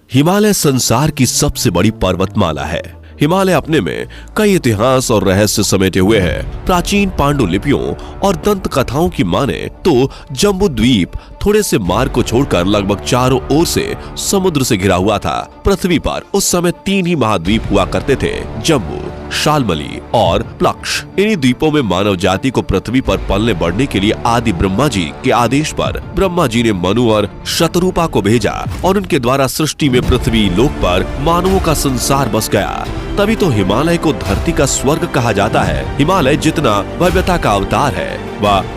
हिमालय संसार की सबसे बड़ी पर्वतमाला है। हिमालय अपने में कई इतिहास और रहस्य समेटे हुए है। प्राचीन पांडुलिपियों और दंत कथाओं की माने तो जम्बू द्वीप थोड़े से मार्ग को छोड़कर लगभग चारों ओर से समुद्र से घिरा हुआ था। पृथ्वी पर उस समय 3 ही महाद्वीप हुआ करते थे, जम्बू, शाल्मली और प्लक्ष। इन्हीं द्वीपों में मानव जाति को पृथ्वी पर पलने बढ़ने के लिए आदि ब्रह्मा जी के आदेश पर ब्रह्मा जी ने मनु और शतरूपा को भेजा और उनके द्वारा सृष्टि में पृथ्वी लोक पर मानवों का संसार बस गया। तभी तो हिमालय को धरती का स्वर्ग कहा जाता है। हिमालय जितना भव्यता का अवतार है,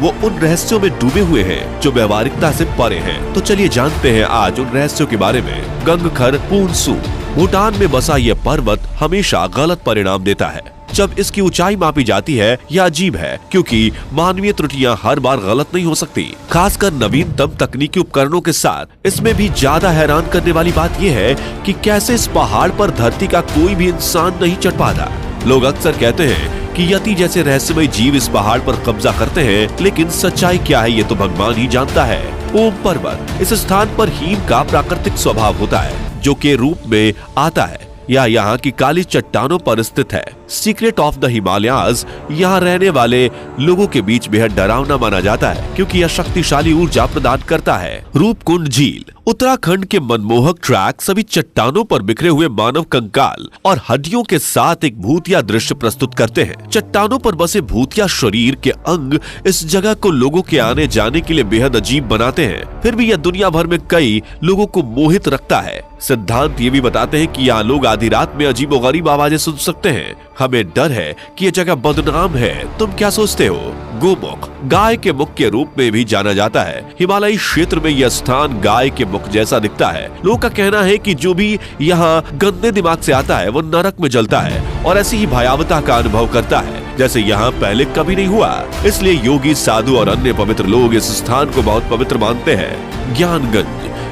वो उन रहस्यों में डूबे हुए हैं जो व्यवहारिकता से परे हैं। तो चलिए जानते हैं आज उन रहस्यों के बारे में। गंगखर पूर्णसू भूटान में बसा यह पर्वत हमेशा गलत परिणाम देता है जब इसकी ऊंचाई मापी जाती है। यह अजीब है क्योंकि मानवीय त्रुटियां हर बार गलत नहीं हो सकती, खासकर नवीनतम तकनीकी उपकरणों के साथ। इसमें भी ज्यादा हैरान करने वाली बात यह है कि कैसे इस पहाड़ पर धरती का कोई भी इंसान नहीं चढ़ पाता। लोग अक्सर कहते हैं कि यति जैसे रहस्यमय जीव इस पहाड़ पर कब्जा करते हैं, लेकिन सच्चाई क्या है ये तो भगवान ही जानता है। ओम पर्वत इस स्थान पर हिम का प्राकृतिक स्वभाव होता है जो के रूप में आता है या यहाँ की काली चट्टानों पर स्थित है। सीक्रेट ऑफ द हिमालयाज यहाँ रहने वाले लोगों के बीच बेहद डरावना माना जाता है क्योंकि यह शक्तिशाली ऊर्जा प्रदान करता है। रूपकुंड झील उत्तराखंड के मनमोहक ट्रैक सभी चट्टानों पर बिखरे हुए मानव कंकाल और हड्डियों के साथ एक भूतिया दृश्य प्रस्तुत करते हैं। चट्टानों पर बसे भूतिया शरीर के अंग इस जगह को लोगों के आने जाने के लिए बेहद अजीब बनाते हैं। फिर भी यह दुनिया भर में कई लोगों को मोहित रखता है। सिद्धांत ये भी बताते हैं कि यहाँ लोग आधी रात में अजीबोगरीब आवाजें सुन सकते हैं। हमें डर है कि यह जगह बदनाम है। तुम क्या सोचते हो? गोमुख गाय के मुख के रूप में भी जाना जाता है। हिमालयी क्षेत्र में यह स्थान गाय के मुख जैसा दिखता है। लोगों का कहना है कि जो भी यहाँ गंदे दिमाग से आता है वो नरक में जलता है और ऐसी ही भयावता का अनुभव करता है जैसे यहाँ पहले कभी नहीं हुआ। इसलिए योगी, साधु और अन्य पवित्र लोग इस स्थान को बहुत पवित्र मानते हैं।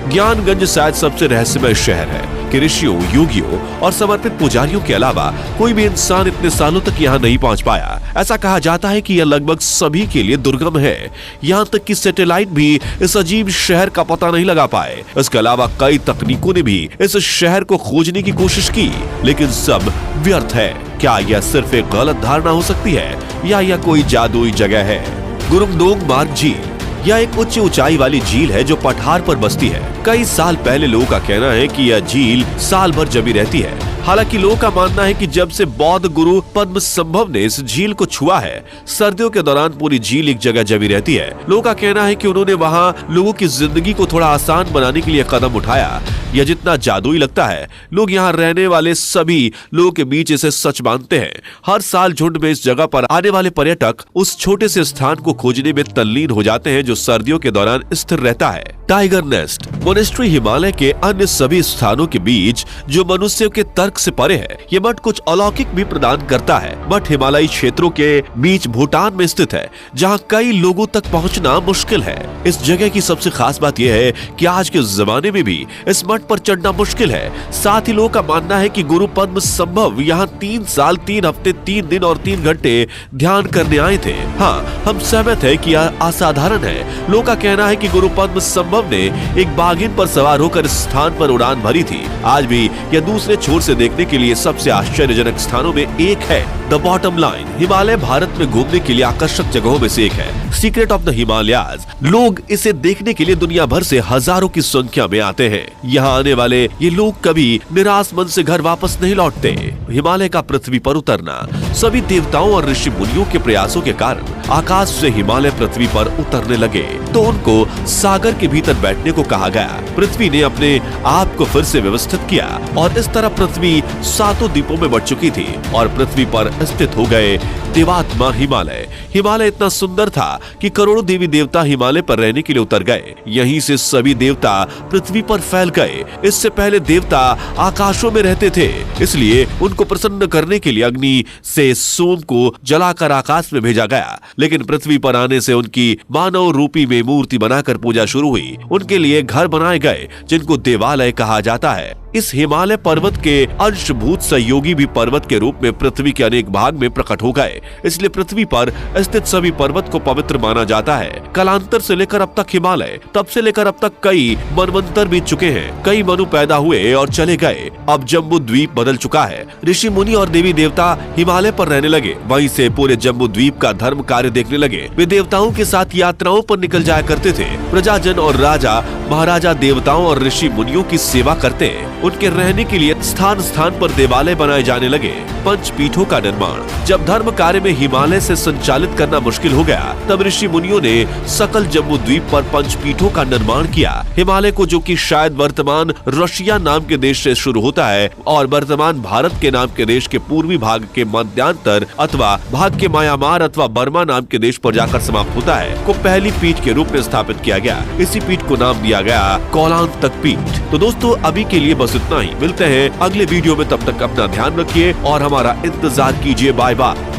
ज्ञानगंज शायद सबसे रहस्यमय शहर है कि ऋषियों, योगियों और समर्पित पुजारियों के अलावा कोई भी इंसान इतने सालों तक यहाँ नहीं पहुँच पाया। ऐसा कहा जाता है कि यह लगभग सभी के लिए दुर्गम है। यहाँ तक कि सैटेलाइट भी इस अजीब शहर का पता नहीं लगा पाए। इसके अलावा कई तकनीकों ने भी इस शहर को खोजने की कोशिश की, लेकिन सब व्यर्थ है। क्या यह सिर्फ एक गलत धारणा हो सकती है या यह कोई जादुई जगह है? गुरुंगडोंग मार्ग झील यह एक उच्च ऊंचाई वाली झील है जो पठार पर बसती है। कई साल पहले लोगों का कहना है कि यह झील साल भर जमी रहती है। हालांकि लोगों का मानना है कि जब से बौद्ध गुरु पद्मसंभव ने इस झील को छुआ है, सर्दियों के दौरान पूरी झील एक जगह जमी रहती है। लोगों का कहना है कि उन्होंने वहां लोगों की जिंदगी को थोड़ा आसान बनाने के लिए कदम उठाया। यह जितना जादुई लगता है, लोग यहाँ रहने वाले सभी लोगों के बीच इसे सच मानते हैं। हर साल झुंड में इस जगह पर आने वाले पर्यटक उस छोटे से स्थान को खोजने में तल्लीन हो जाते हैं जो सर्दियों के दौरान स्थिर रहता है। टाइगर नेस्ट मोनेस्ट्री हिमालय के अन्य सभी स्थानों के बीच जो मनुष्यों के तर्क से परे है। ये मठ कुछ अलौकिक भी प्रदान करता है। मठ हिमालयी क्षेत्रों के बीच भूटान में स्थित है जहाँ कई लोगों तक पहुँचना मुश्किल है। इस जगह की सबसे खास बात यह है कि आज के जमाने में भी इस मठ पर चढ़ना मुश्किल है। साथ ही लोगों का मानना है कि गुरु पद्मसंभव यहाँ 3 साल 3 हफ्ते 3 दिन और 3 घंटे ध्यान करने आए थे। हाँ, हम सहमत है कि यह असाधारण है। लोगों का कहना है कि गुरु पद्मसंभव ने एक बाघिन पर सवार होकर इस स्थान पर उड़ान भरी थी। आज भी यह दूसरे छोर से देखने के लिए सबसे आश्चर्यजनक स्थानों में एक है। The bottom line Himalaya Bharat में घूमने के लिए आकर्षक जगहों में से एक है। सीक्रेट ऑफ द हिमालयाज लोग इसे देखने के लिए दुनिया भर से हजारों की संख्या में आते हैं। यहाँ आने वाले ये लोग कभी निराश मन से घर वापस नहीं लौटते। हिमालय का पृथ्वी पर उतरना सभी देवताओं और ऋषि मुनियों के प्रयासों के कारण आकाश से हिमालय पृथ्वी पर उतरने लगे तो उनको सागर के भीतर बैठने को कहा गया। पृथ्वी ने अपने आप को फिर से व्यवस्थित किया और इस तरह पृथ्वी 7 द्वीपों में बढ़ चुकी थी और पृथ्वी पर स्थित हो गए देवात्मा हिमालय। हिमालय इतना सुंदर था कि करोड़ों देवी देवता हिमालय पर रहने के लिए उतर गए। यहीं से सभी देवता पृथ्वी पर फैल गए। इससे पहले देवता आकाशों में रहते थे, इसलिए उनको प्रसन्न करने के लिए अग्नि से सोम को जलाकर आकाश में भेजा गया। लेकिन पृथ्वी पर आने से उनकी मानव रूपी में मूर्ति बनाकर पूजा शुरू हुई। उनके लिए घर बनाए गए जिनको देवालय कहा जाता है। इस हिमालय पर्वत के अंशभूत सहयोगी भी पर्वत के रूप में पृथ्वी के अनेक भाग में प्रकट हो गए, इसलिए पृथ्वी पर स्थित सभी पर्वत को पवित्र माना जाता है। कालांतर से लेकर अब तक हिमालय, तब से लेकर अब तक कई मनवंतर बीत चुके हैं, कई मनु पैदा हुए और चले गए। अब जम्बू द्वीप बदल चुका है, ऋषि मुनि और देवी देवता हिमालय पर रहने लगे, वहीं से पूरे जम्बू द्वीप का धर्म कार्य देखने लगे। वे देवताओं के साथ यात्राओं पर निकल जाया करते थे। प्रजाजन और राजा महाराजा देवताओं और ऋषि मुनियों की सेवा करते, उनके रहने के लिए स्थान स्थान पर देवालय बनाए जाने लगे। पंचपीठों का निर्माण, जब धर्म कार्य में हिमालय से संचालित करना मुश्किल हो गया, तब ऋषि मुनियों ने सकल जम्बू द्वीप पर पंचपीठों का निर्माण किया। हिमालय को, जो कि शायद वर्तमान रशिया नाम के देश से शुरू होता है और वर्तमान भारत के नाम के देश के पूर्वी भाग के मध्यांतर अथवा भाग के म्यांमार अथवा बर्मा नाम के देश पर जाकर समाप्त होता है, को पहली पीठ के रूप में स्थापित किया गया। इसी पीठ को नाम दिया गया कौलांतक पीठ। तो दोस्तों, अभी के लिए बस इतना ही। मिलते हैं अगले वीडियो में, तब तक अपना ध्यान रखिए और हमारा इंतजार कीजिए। Bye bye.